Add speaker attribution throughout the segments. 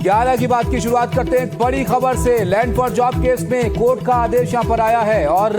Speaker 1: 11 की बात की शुरुआत करते हैं एक बड़ी खबर से। लैंड फॉर जॉब केस में कोर्ट का आदेश यहां पर आया है और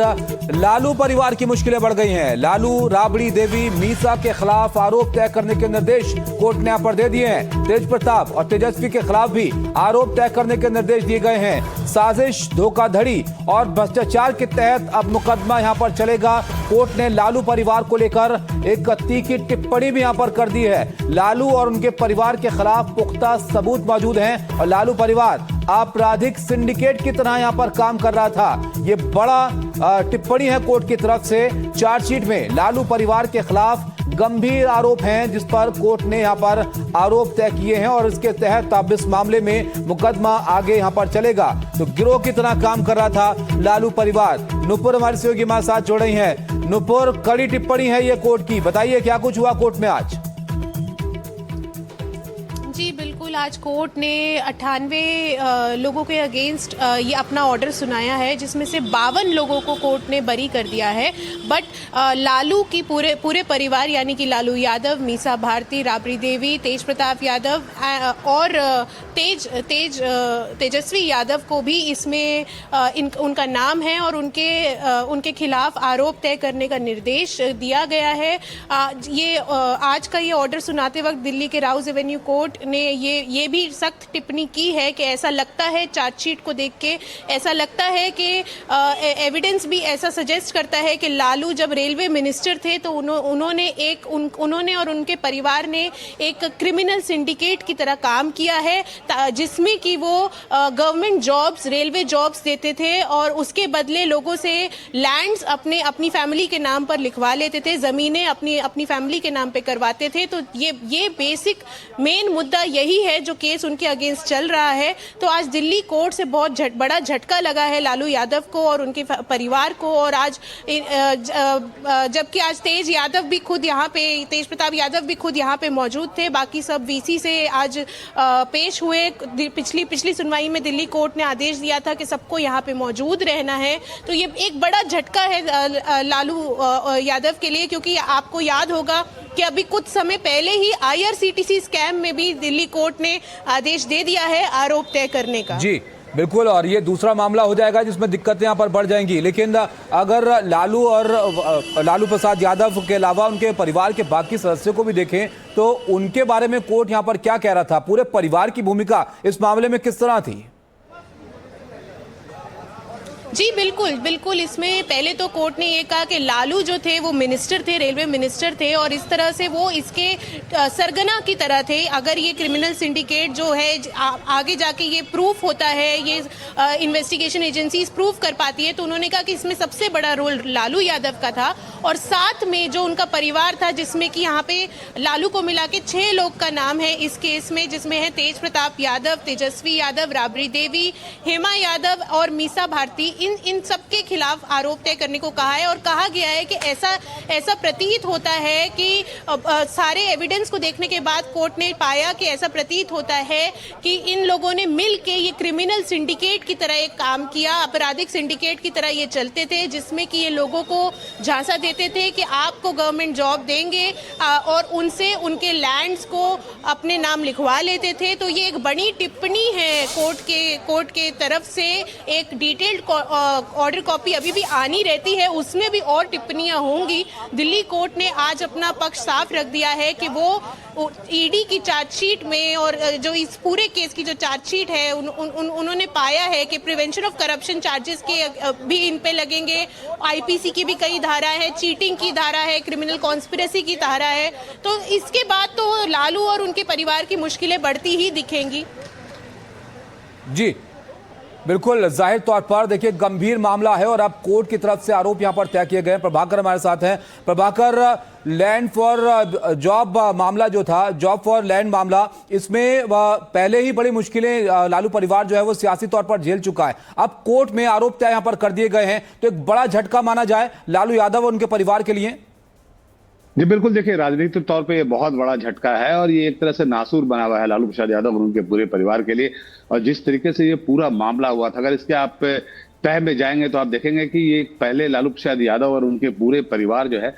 Speaker 1: लालू परिवार की मुश्किलें बढ़ गई हैं। लालू, राबड़ी देवी, मीसा के खिलाफ आरोप तय करने के निर्देश कोर्ट ने यहां पर दे दिए हैं। तेज प्रताप और तेजस्वी के खिलाफ भी आरोप तय करने के निर्देश दिए गए हैं। साजिश, धोखाधड़ी और भ्रष्टाचार के तहत अब मुकदमा यहां पर चलेगा। कोर्ट ने लालू परिवार को लेकर एक तीखी टिप्पणी भी यहां पर कर दी है। लालू और उनके परिवार के खिलाफ पुख्ता सबूत मौजूद हैं और लालू परिवार आपराधिक सिंडिकेट की तरह यहां पर काम कर रहा था। ये बड़ा टिप्पणी है कोर्ट की तरफ से। चार्जशीट में लालू परिवार के खिलाफ गंभीर आरोप हैं जिस पर कोर्ट ने यहां पर आरोप तय किए हैं और इसके तहत अब इस मामले में मुकदमा आगे यहां पर चलेगा। तो गिरोह की तरह काम कर रहा था लालू परिवार। नुपुर हमारे सहयोगी हमारे साथ जुड़ रही हैं। नुपुर, कड़ी टिप्पणी है ये कोर्ट की, बताइए क्या कुछ हुआ कोर्ट में आज?
Speaker 2: जी बिल्कुल, आज कोर्ट ने 98 लोगों के अगेंस्ट ये अपना ऑर्डर सुनाया है, जिसमें से 52 लोगों को कोर्ट ने बरी कर दिया है। बट लालू की पूरे परिवार यानी कि लालू यादव, मीसा भारती, राबड़ी देवी, तेज प्रताप यादव और तेजस्वी यादव को भी इसमें उनका नाम है और उनके खिलाफ आरोप तय करने का निर्देश दिया गया है। आज का ये ऑर्डर सुनाते वक्त दिल्ली के राउज एवेन्यू कोर्ट ने ये भी सख्त टिप्पणी की है कि ऐसा लगता है, चार्जशीट को देख के ऐसा लगता है कि एविडेंस भी ऐसा सजेस्ट करता है कि लालू जब रेलवे मिनिस्टर थे तो उन्होंने और उनके परिवार ने एक क्रिमिनल सिंडिकेट की तरह काम किया है, जिसमें कि वो गवर्नमेंट जॉब्स, रेलवे जॉब्स देते थे और उसके बदले लोगों से लैंड्स अपनी फैमिली के नाम पर लिखवा लेते थे, जमीनें अपनी फैमिली के नाम पे करवाते थे। तो ये बेसिक मेन मुद्दा यही है जो केस उनके अगेंस्ट चल रहा है। तो आज दिल्ली कोर्ट से बहुत बड़ा झटका लगा है लालू यादव को और उनके परिवार को। और आज जबकि आज तेज प्रताप यादव भी खुद यहाँ पे मौजूद थे, बाकी सब वीसी से आज पेश हुए। पिछली सुनवाई में दिल्ली कोर्ट ने आदेश दिया था कि सबको यहाँ पे मौजूद रहना है। तो ये एक बड़ा झटका है लालू यादव के लिए, क्योंकि आपको याद होगा कि अभी कुछ समय पहले ही IRCTC स्कैम में भी दिल्ली कोर्ट ने आदेश दे दिया है आरोप तय करने का।
Speaker 1: जी बिल्कुल, और ये दूसरा मामला हो जाएगा जिसमें दिक्कतें यहाँ पर बढ़ जाएंगी। लेकिन अगर लालू प्रसाद यादव के अलावा उनके परिवार के बाकी सदस्यों को भी देखें तो उनके बारे में कोर्ट यहाँ पर क्या कह रहा था? पूरे परिवार की भूमिका इस मामले में किस तरह थी?
Speaker 2: जी बिल्कुल, इसमें पहले तो कोर्ट ने ये कहा कि लालू जो थे वो मिनिस्टर थे, रेलवे मिनिस्टर थे और इस तरह से वो इसके सरगना की तरह थे। अगर ये क्रिमिनल सिंडिकेट जो है आगे जाके ये प्रूफ होता है, ये इन्वेस्टिगेशन एजेंसीज प्रूफ कर पाती है, तो उन्होंने कहा कि इसमें सबसे बड़ा रोल लालू यादव का था। और साथ में जो उनका परिवार था, जिसमें कि यहाँ पे लालू को मिला के 6 लोग का नाम है इस केस में, जिसमें है तेज प्रताप यादव, तेजस्वी यादव, राबड़ी देवी, हेमा यादव और मीसा भारती। इन सबके खिलाफ आरोप तय करने को कहा है और कहा गया है कि ऐसा प्रतीत होता है कि सारे एविडेंस को देखने के बाद कोर्ट ने पाया कि ऐसा प्रतीत होता है कि इन लोगों ने मिल के ये क्रिमिनल सिंडिकेट की तरह एक काम किया, आपराधिक सिंडिकेट की तरह ये चलते थे, जिसमें कि ये लोगों को झांसा देते थे कि आपको गवर्नमेंट जॉब देंगे और उनसे उनके लैंड्स को अपने नाम लिखवा लेते थे। तो ये एक बड़ी टिप्पणी है कोर्ट के तरफ से। एक डिटेल्ड ऑर्डर कॉपी अभी भी आनी रहती है, उसमें भी और टिप्पणियां होंगी। दिल्ली कोर्ट ने आज अपना पक्ष साफ रख दिया है कि वो ईडी की चार्जशीट में और जो इस पूरे केस की जो चार्जशीट है उन्होंने पाया है कि प्रिवेंशन ऑफ करप्शन चार्जेस के भी इन पे लगेंगे। IPC की भी कई धारा है, चीटिंग की धारा है, क्रिमिनल कॉन्स्पिरेसी की धारा है। तो इसके बाद तो लालू और उनके परिवार की मुश्किलें बढ़ती ही दिखेंगी।
Speaker 1: जी बिल्कुल, जाहिर तौर पर देखिए गंभीर मामला है और अब कोर्ट की तरफ से आरोप यहां पर तय किए गए हैं। प्रभाकर हमारे साथ हैं। प्रभाकर, लैंड फॉर जॉब मामला जो था, जॉब फॉर लैंड मामला, इसमें पहले ही बड़ी मुश्किलें लालू परिवार जो है वो सियासी तौर पर झेल चुका है। अब कोर्ट में आरोप तय यहां पर कर दिए गए हैं, तो एक बड़ा झटका माना जाए लालू यादव और उनके परिवार के लिए।
Speaker 3: जी बिल्कुल, देखिए राजनीतिक तौर पे ये बहुत बड़ा झटका है और ये एक तरह से नासूर बना हुआ है लालू प्रसाद यादव और उनके पूरे परिवार के लिए। और जिस तरीके से ये पूरा मामला हुआ था, अगर इसके आप तह में जाएंगे तो आप देखेंगे कि ये पहले लालू प्रसाद यादव और उनके पूरे परिवार जो है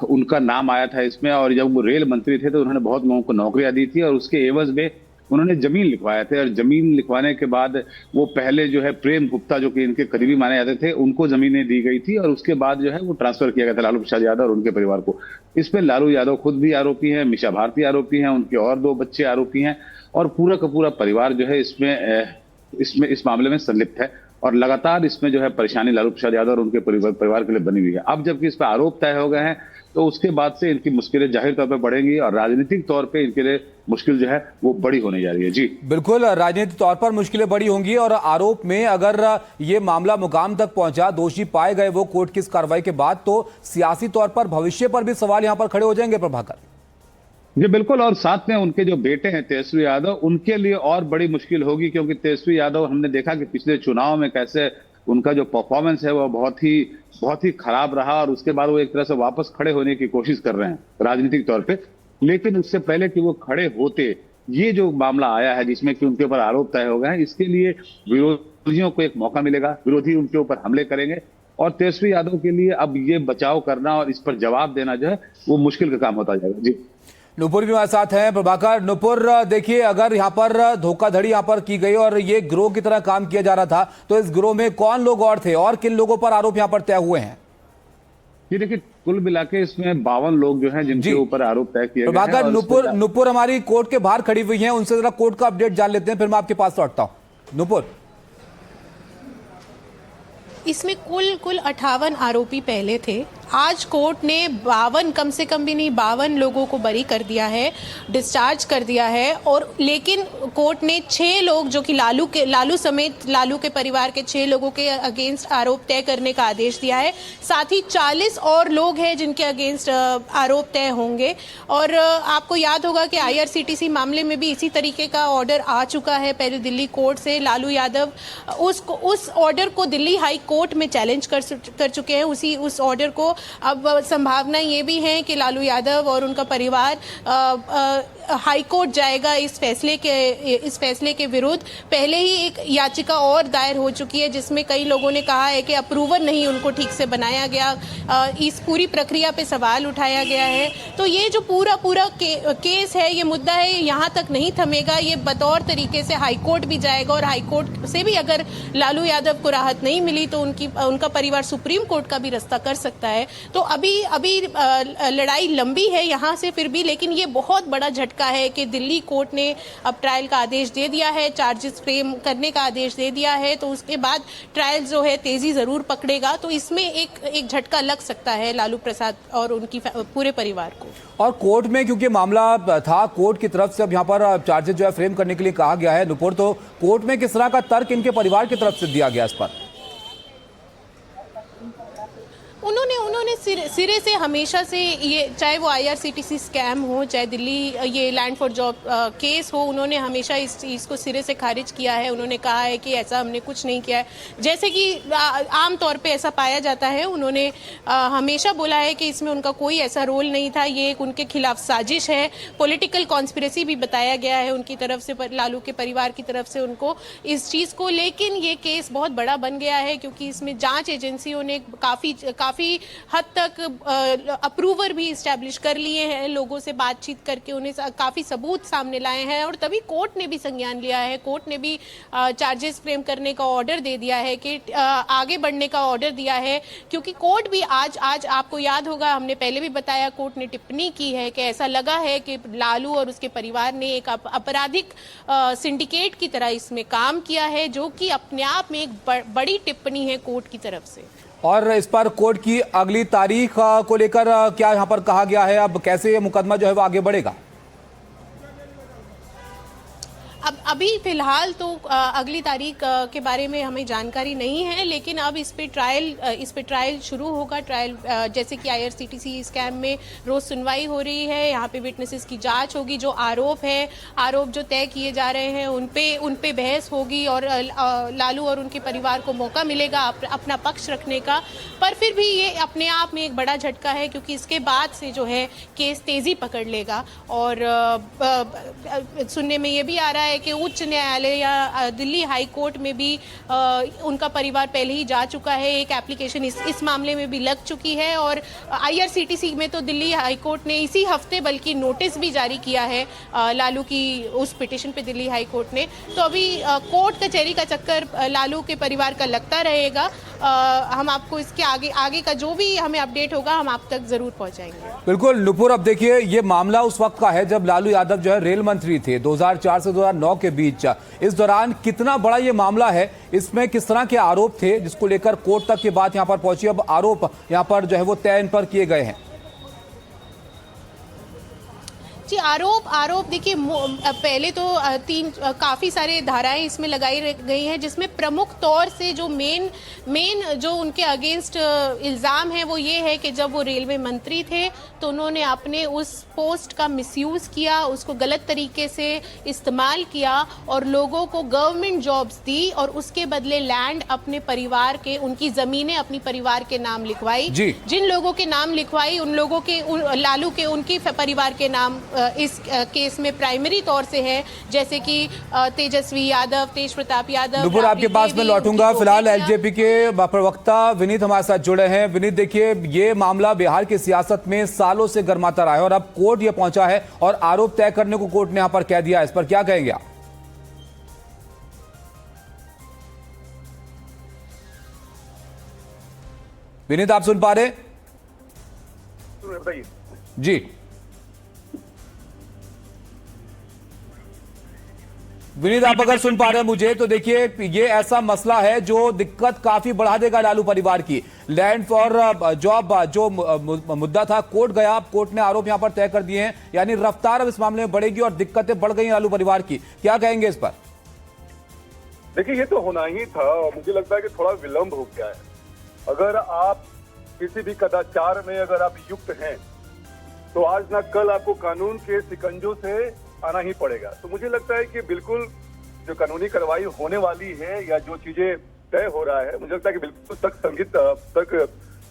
Speaker 3: उनका नाम आया था इसमें। और जब वो रेल मंत्री थे तो उन्होंने बहुत लोगों को नौकरियां दी थी और उसके एवज में उन्होंने जमीन लिखवाए थे, और जमीन लिखवाने के बाद वो पहले जो है प्रेम गुप्ता, जो कि इनके करीबी माने जाते थे, उनको जमीनें दी गई थी, और उसके बाद जो है वो ट्रांसफर किया गया था लालू प्रसाद यादव और उनके परिवार को। इसमें लालू यादव खुद भी आरोपी हैं, मीसा भारती आरोपी हैं, उनके और 2 बच्चे आरोपी हैं, और पूरा का पूरा परिवार जो है इस मामले में संलिप्त है, और लगातार इसमें जो है परेशानी लालू प्रसाद यादव और उनके परिवार के लिए बनी हुई है। अब जबकि इस पर आरोप तय हो गए हैं, तो उसके बाद से इनकी मुश्किलें जाहिर तौर पर बढ़ेंगी, और राजनीतिक तौर पे इनके लिए मुश्किल जो है वो बड़ी होने जा रही है। जी
Speaker 1: बिल्कुल, राजनीतिक तौर पर मुश्किलें बड़ी होंगी, और आरोप में अगर ये मामला मुकाम तक पहुंचा, दोषी पाए गए वो कोर्ट की इस कार्रवाई के बाद, तो सियासी तौर पर भविष्य पर भी सवाल यहां पर खड़े हो जाएंगे प्रभाकर।
Speaker 3: जी बिल्कुल, और साथ में उनके जो बेटे हैं तेजस्वी यादव, उनके लिए और बड़ी मुश्किल होगी, क्योंकि तेजस्वी यादव हमने देखा कि पिछले चुनाव में कैसे उनका जो परफॉर्मेंस है वो बहुत ही खराब रहा, और उसके बाद वो एक तरह से वापस खड़े होने की कोशिश कर रहे हैं राजनीतिक तौर पे। लेकिन उससे पहले कि वो खड़े होते, ये जो मामला आया है जिसमें कि उनके ऊपर आरोप तय हो गए हैं, इसके लिए विरोधियों को एक मौका मिलेगा, विरोधी उनके ऊपर हमले करेंगे, और तेजस्वी यादव के लिए अब ये बचाव करना और इस पर जवाब देना जो है वो मुश्किल का काम होता जाएगा। जी
Speaker 1: नुपुर भी हमारे साथ हैं। प्रभाकर, नुपुर देखिए, अगर यहाँ पर धोखाधड़ी यहाँ पर की गई और ये गिरोह की तरह काम किया जा रहा था, तो इस गिरोह में कौन लोग और थे और किन लोगों पर आरोप यहाँ पर तय हुए हैं?
Speaker 3: ये देखिए, कुल मिला के इसमें 52 लोग जो हैं जिनके ऊपर आरोप तय किए गए हैं।
Speaker 1: प्रभाकर, नुपुर हमारी कोर्ट के बाहर खड़ी हुई है, उनसे जरा कोर्ट का अपडेट जान लेते हैं, फिर मैं आपके पास लौटता हूँ। नुपुर,
Speaker 2: इसमें कुल 58 आरोपी पहले थे। आज कोर्ट ने 52, कम से कम भी नहीं 52 लोगों को बरी कर दिया है, डिस्चार्ज कर दिया है। और लेकिन कोर्ट ने 6 लोग जो कि लालू समेत लालू के परिवार के 6 लोगों के अगेंस्ट आरोप तय करने का आदेश दिया है। साथ ही 40 और लोग हैं जिनके अगेंस्ट आरोप तय होंगे। और आपको याद होगा कि IRCTC मामले में भी इसी तरीके का ऑर्डर आ चुका है पहले दिल्ली कोर्ट से। लालू यादव उस ऑर्डर को दिल्ली हाई कोर्ट में चैलेंज कर चुके हैं। उस ऑर्डर को अब संभावना ये भी है कि लालू यादव और उनका परिवार हाई कोर्ट जाएगा इस फैसले के विरुद्ध। पहले ही एक याचिका और दायर हो चुकी है जिसमें कई लोगों ने कहा है कि अप्रूवर नहीं उनको ठीक से बनाया गया, इस पूरी प्रक्रिया पे सवाल उठाया गया है। तो ये जो पूरा केस है, ये मुद्दा है, यहाँ तक नहीं थमेगा, ये बतौर तरीके से हाई कोर्ट भी जाएगा, और हाई कोर्ट से भी अगर लालू यादव को राहत नहीं मिली तो उनका परिवार सुप्रीम कोर्ट का भी रास्ता कर सकता है। तो अभी लड़ाई लंबी है यहाँ से फिर भी, लेकिन ये बहुत बड़ा झटका है कि दिल्ली कोर्ट ने अब ट्रायल का आदेश दे दिया है, चार्जेस फ्रेम करने का आदेश दे दिया है। तो उसके बाद ट्रायल जो है तेजी जरूर पकड़ेगा। तो इसमें एक झटका लग सकता है लालू प्रसाद और उनकी पूरे परिवार को।
Speaker 1: और कोर्ट में क्योंकि मामला था, कोर्ट की तरफ से अब यहाँ पर चार्जेस जो है फ्रेम करने के लिए कहा गया है। नुपुर, तो कोर्ट में किस तरह का तर्क इनके परिवार की तरफ से दिया गया इस पर?
Speaker 2: उन्होंने सिरे से हमेशा से ये, चाहे वो IRCTC स्कैम हो, चाहे दिल्ली ये लैंड फॉर जॉब केस हो, उन्होंने हमेशा इस चीज़ को सिरे से खारिज किया है। उन्होंने कहा है कि ऐसा हमने कुछ नहीं किया है, जैसे कि आम तौर पे ऐसा पाया जाता है। उन्होंने हमेशा बोला है कि इसमें उनका कोई ऐसा रोल नहीं था, ये एक उनके खिलाफ साजिश है, पॉलिटिकल कॉन्स्पिरेसी भी बताया गया है उनकी तरफ से, लालू के परिवार की तरफ से उनको इस चीज़ को। लेकिन ये केस बहुत बड़ा बन गया है क्योंकि इसमें जांच एजेंसियों ने काफ़ी हद तक अप्रूवर भी इस्टेब्लिश कर लिए हैं, लोगों से बातचीत करके उन्हें काफ़ी सबूत सामने लाए हैं, और तभी कोर्ट ने भी संज्ञान लिया है। कोर्ट ने भी चार्जेस फ्रेम करने का ऑर्डर दे दिया है, कि आगे बढ़ने का ऑर्डर दिया है। क्योंकि कोर्ट भी आज आपको याद होगा, हमने पहले भी बताया, कोर्ट ने टिप्पणी की है कि ऐसा लगा है कि लालू और उसके परिवार ने एक आपराधिक सिंडिकेट की तरह इसमें काम किया है, जो कि अपने आप में एक बड़ी टिप्पणी है कोर्ट की तरफ से।
Speaker 1: और इस पर कोर्ट की अगली तारीख को लेकर क्या यहाँ पर कहा गया है? अब कैसे ये मुकदमा जो है वो आगे बढ़ेगा?
Speaker 2: अब अभी फिलहाल तो अगली तारीख के बारे में हमें जानकारी नहीं है, लेकिन अब इस पे ट्रायल शुरू होगा। ट्रायल जैसे कि IRCTC स्कैम में रोज सुनवाई हो रही है, यहाँ पे विटनेसेस की जांच होगी, जो आरोप जो तय किए जा रहे हैं उन पे बहस होगी, और लालू और उनके परिवार को मौका मिलेगा अपना पक्ष रखने का। पर फिर भी ये अपने आप में एक बड़ा झटका है, क्योंकि इसके बाद से जो है केस तेजी पकड़ लेगा। और सुनने में ये भी आ रहा है है कि उच्च न्यायालय या दिल्ली हाई कोर्ट में भी उनका परिवार पहले ही जा चुका है। एक एप्लीकेशन इस मामले में भी लग चुकी है और IRCTC में तो दिल्ली हाई कोर्ट ने इसी हफ्ते बल्कि नोटिस भी जारी किया है लालू की उस पिटीशन पे दिल्ली हाई कोर्ट ने। तो अभी कोर्ट कचहरी का चक्कर लालू के परिवार का लगता रहेगा। हम आपको इसके आगे का जो भी हमें अपडेट होगा हम आप तक जरूर पहुंचाएंगे।
Speaker 1: बिल्कुल नुपुर, अब देखिए ये मामला उस वक्त का है जब लालू यादव जो है रेल मंत्री थे 2004 से 2009 के बीच। इस दौरान कितना बड़ा ये मामला है, इसमें किस तरह के आरोप थे जिसको लेकर कोर्ट तक की बात यहां पर पहुंची। अब आरोप यहां पर जो है वो तय इन पर किए गए हैं।
Speaker 2: जी आरोप देखिए, पहले तो काफ़ी सारे धाराएं इसमें लगाई गई हैं, जिसमें प्रमुख तौर से जो मेन जो उनके अगेंस्ट इल्ज़ाम है वो ये है कि जब वो रेलवे मंत्री थे तो उन्होंने अपने उस पोस्ट का मिसयूज़ किया, उसको गलत तरीके से इस्तेमाल किया और लोगों को गवर्नमेंट जॉब्स दी और उसके बदले लैंड अपने परिवार के, उनकी ज़मीनें अपनी परिवार के नाम लिखवाई। जिन लोगों के नाम लिखवाई उन लोगों के लालू के उनके परिवार के नाम इस केस में प्राइमरी तौर से है, जैसे कि तेजस्वी यादव, तेज प्रताप यादव।
Speaker 1: नुपुर, आपके पास में लौटूंगा। फिलहाल LJP के प्रवक्ता विनीत हमारे साथ जुड़े हैं। विनीत, देखिए ये मामला बिहार की सियासत में सालों से गर्माता रहा है और अब कोर्ट ये पहुंचा है और आरोप तय करने को कोर्ट ने यहां पर कह दिया। इस पर क्या कहेंगे आप? विनीत, आप सुन पा रहे? जी विनीत, आप अगर सुन पा रहे हैं मुझे तो देखिए ये ऐसा मसला है जो दिक्कत काफी बढ़ा देगा लालू परिवार की। लैंड फॉर जॉब जो मुद्दा था कोर्ट गया, कोर्ट ने आरोप यहां पर तय कर दिए हैं, यानी रफ्तार अब इस मामले में बढ़ेगी और दिक्कतें बढ़ गई लालू परिवार की। क्या कहेंगे इस पर?
Speaker 4: देखिए ये तो होना ही था और मुझे लगता है कि थोड़ा विलंब हो गया है। अगर आप किसी भी कदाचार में अगर आप युक्त हैं तो आज ना कल आपको कानून के शिकंजों से आना ही पड़ेगा। तो मुझे लगता है कि बिल्कुल जो कानूनी कार्रवाई होने वाली है या जो चीजें तय हो रहा है, मुझे लगता है कि बिल्कुल तक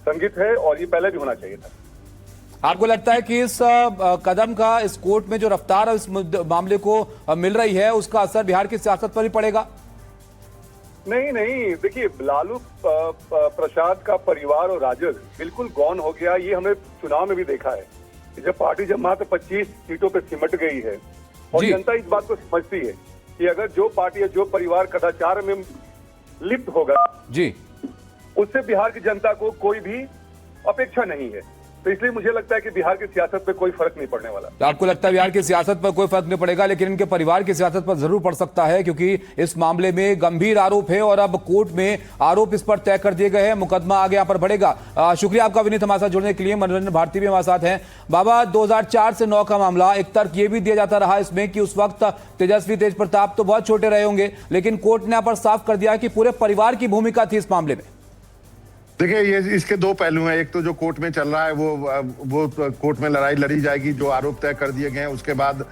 Speaker 4: संगीत है और ये पहले भी होना चाहिए था।
Speaker 1: आपको लगता है कि इस कदम का, इस कोर्ट में जो रफ्तार इस मामले को मिल रही है उसका असर बिहार की सियासत पर ही पड़ेगा?
Speaker 4: नहीं, देखिए लालू प्रसाद का परिवार और राजद बिल्कुल गौन हो गया। ये हमें चुनाव में भी देखा है, जब पार्टी जमात 25 सीटों पे सिमट गई है और जनता इस बात को समझती है कि अगर जो पार्टी या जो परिवार कदाचार में लिप्त होगा जी, उससे बिहार की जनता को कोई भी अपेक्षा नहीं है। तो इसलिए मुझे लगता है कि बिहार की सियासत पे कोई फर्क नहीं पड़ने वाला।
Speaker 1: तो आपको लगता है बिहार की सियासत पर कोई फर्क नहीं पड़ेगा, लेकिन इनके परिवार की सियासत पर जरूर पड़ सकता है, क्योंकि इस मामले में गंभीर आरोप है और अब कोर्ट में आरोप इस पर तय कर दिए गए हैं, मुकदमा आगे यहाँ पर बढ़ेगा। शुक्रिया आपका विनीत हमारे साथ जुड़ने के लिए। मनोरंजन भारती भी हमारे साथ हैं। बाबा, 2004 से 9 का मामला, एक तर्क ये भी दिया जाता रहा इसमें कि उस वक्त तेजस्वी, तेज प्रताप तो बहुत छोटे रहे होंगे, लेकिन कोर्ट ने यहाँ पर साफ कर दिया कि पूरे परिवार की भूमिका थी इस मामले में।
Speaker 5: देखिए ये इसके दो पहलू हैं। एक तो जो कोर्ट में चल रहा है वो कोर्ट में लड़ाई लड़ी जाएगी, जो आरोप तय कर दिए गए हैं उसके बाद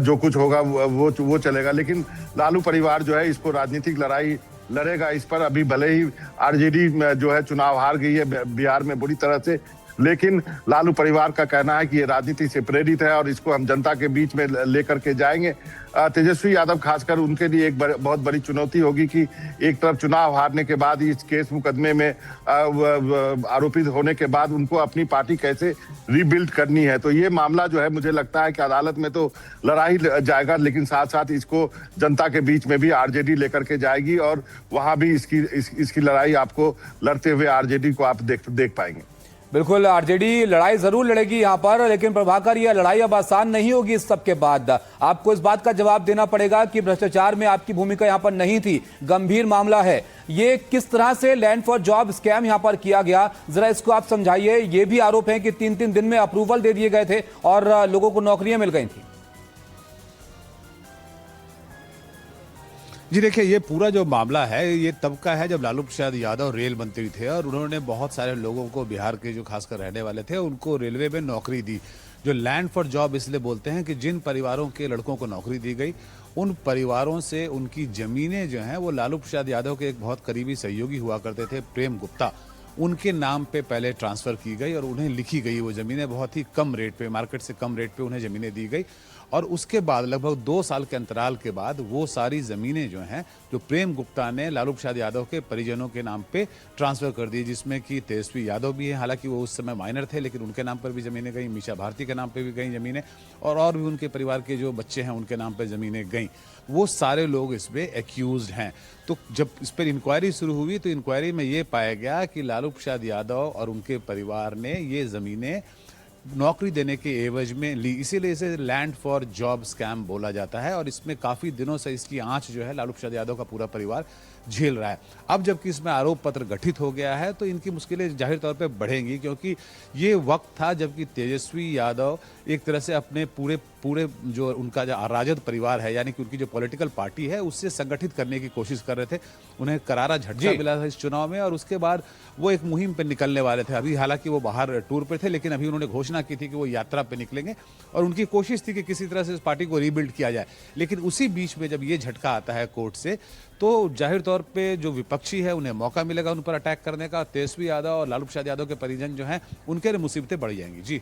Speaker 5: जो कुछ होगा वो चलेगा। लेकिन लालू परिवार जो है इसको राजनीतिक लड़ाई लड़ेगा इस पर। अभी भले ही RJD जो है चुनाव हार गई है बिहार में बुरी तरह से, लेकिन लालू परिवार का कहना है कि ये राजनीति से प्रेरित है और इसको हम जनता के बीच में लेकर के जाएंगे। तेजस्वी यादव खासकर उनके लिए एक बहुत बड़ी चुनौती होगी कि एक तरफ चुनाव हारने के बाद इस केस मुकदमे में आरोपित होने के बाद उनको अपनी पार्टी कैसे रीबिल्ड करनी है। तो ये मामला जो है मुझे लगता है कि अदालत में तो लड़ाई जाएगा, लेकिन साथ साथ इसको जनता के बीच में भी RJD लेकर के जाएगी और वहां भी इसकी लड़ाई आपको लड़ते हुए RJD को आप देख पाएंगे।
Speaker 1: बिल्कुल, RJD लड़ाई जरूर लड़ेगी यहाँ पर, लेकिन प्रभाकर यह लड़ाई अब आसान नहीं होगी। इस सब के बाद आपको इस बात का जवाब देना पड़ेगा कि भ्रष्टाचार में आपकी भूमिका यहाँ पर नहीं थी, गंभीर मामला है। ये किस तरह से लैंड फॉर जॉब स्कैम यहाँ पर किया गया, जरा इसको आप समझाइए। ये भी आरोप है कि 3-3 दिन में अप्रूवल दे दिए गए थे और लोगों को नौकरियां मिल गई थी।
Speaker 6: जी देखिए, ये पूरा जो मामला है ये तब का है जब लालू प्रसाद यादव रेल मंत्री थे और उन्होंने बहुत सारे लोगों को, बिहार के जो खासकर रहने वाले थे, उनको रेलवे में नौकरी दी। जो लैंड फॉर जॉब इसलिए बोलते हैं कि जिन परिवारों के लड़कों को नौकरी दी गई उन परिवारों से उनकी ज़मीनें जो हैं वो लालू प्रसाद यादव के एक बहुत करीबी सहयोगी हुआ करते थे, प्रेम गुप्ता, उनके नाम पे पहले ट्रांसफ़र की गई और उन्हें लिखी गई वो ज़मीनें बहुत ही कम रेट पे, मार्केट से कम रेट पे उन्हें ज़मीनें दी गई और उसके बाद लगभग 2 साल के अंतराल के बाद वो सारी ज़मीनें जो हैं जो प्रेम गुप्ता ने लालू प्रसाद यादव के परिजनों के नाम पे ट्रांसफ़र कर दी, जिसमें कि तेजस्वी यादव भी हैं, हालांकि वो उस समय माइनर थे लेकिन उनके नाम पर भी ज़मीनें गई, मीशा भारती के नाम पे भी गई ज़मीनें, और भी उनके परिवार के जो बच्चे हैं उनके नाम पर ज़मीनें गईं। वो सारे लोग इसमें एक्यूज्ड हैं। तो जब इस पर इंक्वायरी शुरू हुई तो इंक्वायरी में ये पाया गया कि लालू प्रसाद यादव और उनके परिवार ने ये ज़मीनें नौकरी देने के एवज में ली, इसीलिए इसे लैंड फॉर जॉब स्कैम बोला जाता है। और इसमें काफ़ी दिनों से इसकी आंच जो है लालू प्रसाद यादव का पूरा परिवार झेल रहा है। अब जबकि इसमें आरोप पत्र गठित हो गया है तो इनकी मुश्किलें जाहिर तौर पे बढ़ेंगी, क्योंकि ये वक्त था जबकि तेजस्वी यादव एक तरह से अपने पूरे जो उनका जो राजद परिवार है, यानी कि उनकी जो पॉलिटिकल पार्टी है, उससे संगठित करने की कोशिश कर रहे थे। उन्हें करारा झटका मिला था इस चुनाव में और उसके बाद वो एक मुहिम पे निकलने वाले थे। अभी हालांकि वो बाहर टूर पे थे, लेकिन अभी उन्होंने घोषणा की थी कि वो यात्रा पे निकलेंगे और उनकी कोशिश थी कि किसी तरह से इस पार्टी को रीबिल्ड किया जाए। लेकिन उसी बीच में जब ये झटका आता है कोर्ट से, तो जाहिर तौर पे जो विपक्षी है उन्हें मौका मिलेगा उन पर अटैक करने का। तेजस्वी यादव और लालू प्रसाद यादव के परिजन जो हैं उनके लिए मुसीबतें बढ़ जाएंगी।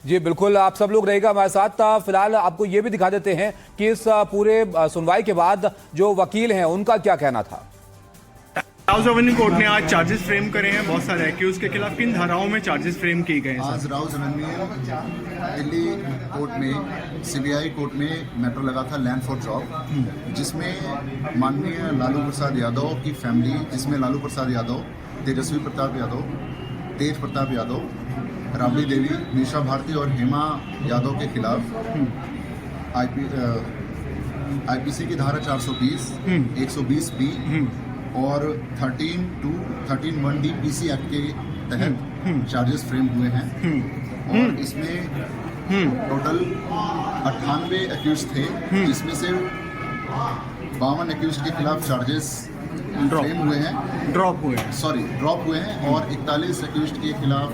Speaker 1: जी बिल्कुल, आप सब लोग रहेगा हमारे साथ। फिलहाल आपको ये भी दिखा देते हैं कि इस पूरे सुनवाई के बाद जो वकील हैं उनका क्या कहना था।
Speaker 7: राउज रेवेन्यू कोर्ट ने आज चार्जेस फ्रेम करे हैं बहुत सारे एक्यूज के खिलाफ। किन धाराओं में चार्जेस फ्रेम किए गए हैं?
Speaker 8: आज राउज रेवेन्यू दिल्ली कोर्ट में, सीबीआई कोर्ट में मैटर लगा था लैंड फॉर जॉब, जिसमें माननीय लालू प्रसाद यादव की फैमिली, जिसमें लालू प्रसाद यादव, तेजस्वी प्रताप यादव, तेज प्रताप यादव, राबड़ी देवी, मीशा भारती और हेमा यादव के खिलाफ आईपीसी की धारा 420, 120 बी और 13(1) पीसी एक्ट के तहत चार्जेस फ्रेम हुए हैं। और इसमें टोटल 98 एक्यूज थे, जिसमें से 52 एक्यूज के खिलाफ चार्जेस फ्रेम हुए हैं, ड्रॉप हुए हैं और 41 एक्यूज के खिलाफ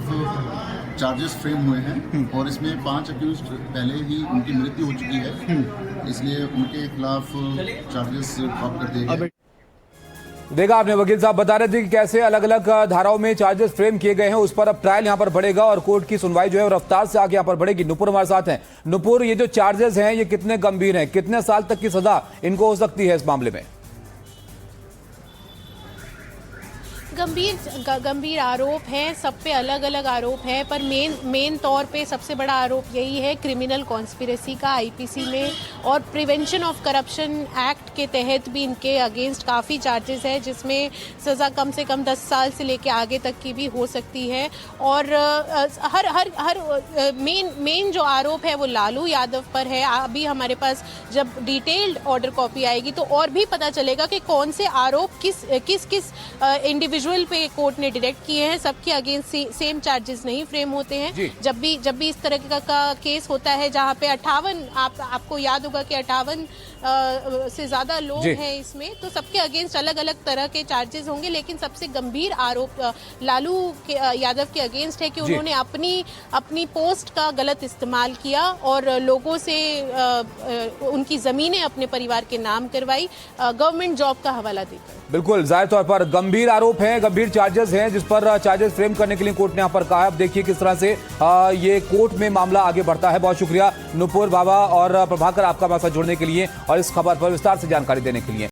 Speaker 8: चार्जेस फ्रेम हुए हैं। और इसमें 5 एक्यूज पहले ही उनकी मृत्यु हो चुकी है, इसलिए उनके खिलाफ चार्जेस ड्रॉप कर दिए गए।
Speaker 1: देखा आपने, वकील साहब बता रहे थे कि कैसे अलग अलग धाराओं में चार्जेस फ्रेम किए गए हैं। उस पर अब ट्रायल यहां पर बढ़ेगा और कोर्ट की सुनवाई जो है रफ्तार से आगे यहां पर बढ़ेगी। नुपुर हमारे साथ हैं। नुपुर, ये जो चार्जेस हैं ये कितने गंभीर हैं, कितने साल तक की सजा इनको हो सकती है इस मामले में?
Speaker 2: गंभीर आरोप हैं, सब पे अलग अलग आरोप है, पर मेन तौर पे सबसे बड़ा आरोप यही है क्रिमिनल कॉन्स्पिरेसी का आईपीसी में, और प्रिवेंशन ऑफ करप्शन एक्ट के तहत भी इनके अगेंस्ट काफ़ी चार्जेस है, जिसमें सज़ा कम से कम 10 साल से लेके आगे तक की भी हो सकती है। और हर मेन जो आरोप है वो लालू यादव पर है। अभी हमारे पास जब डिटेल्ड ऑर्डर कॉपी आएगी तो और भी पता चलेगा कि कौन से आरोप किस इंडिविजुअल पे कोर्ट ने डायरेक्ट किए हैं। सबके अगेंस्ट सेम चार्जेस नहीं फ्रेम होते हैं। जब भी इस तरह का केस होता है जहां पे 58, आपको याद होगा कि 58 से ज्यादा लोग हैं इसमें, तो सबके अगेंस्ट अलग अलग तरह के चार्जेस होंगे। लेकिन सबसे गंभीर आरोप लालू यादव के अगेंस्ट है कि उन्होंने अपनी पोस्ट का गलत इस्तेमाल किया और लोगों से उनकी जमीनें अपने परिवार के नाम करवाई गवर्नमेंट जॉब का हवाला देकर।
Speaker 1: बिल्कुल, जाहिर तौर पर गंभीर आरोप हैं, गंभीर चार्जेस हैं, जिस पर चार्जेस फ्रेम करने के लिए कोर्ट ने यहां पर कहा है। अब देखिए किस तरह से ये कोर्ट में मामला आगे बढ़ता है। बहुत शुक्रिया नुपुर बाबा और प्रभाकर आपका हमारे साथ जुड़ने के लिए और इस खबर पर विस्तार से जानकारी देने के लिए।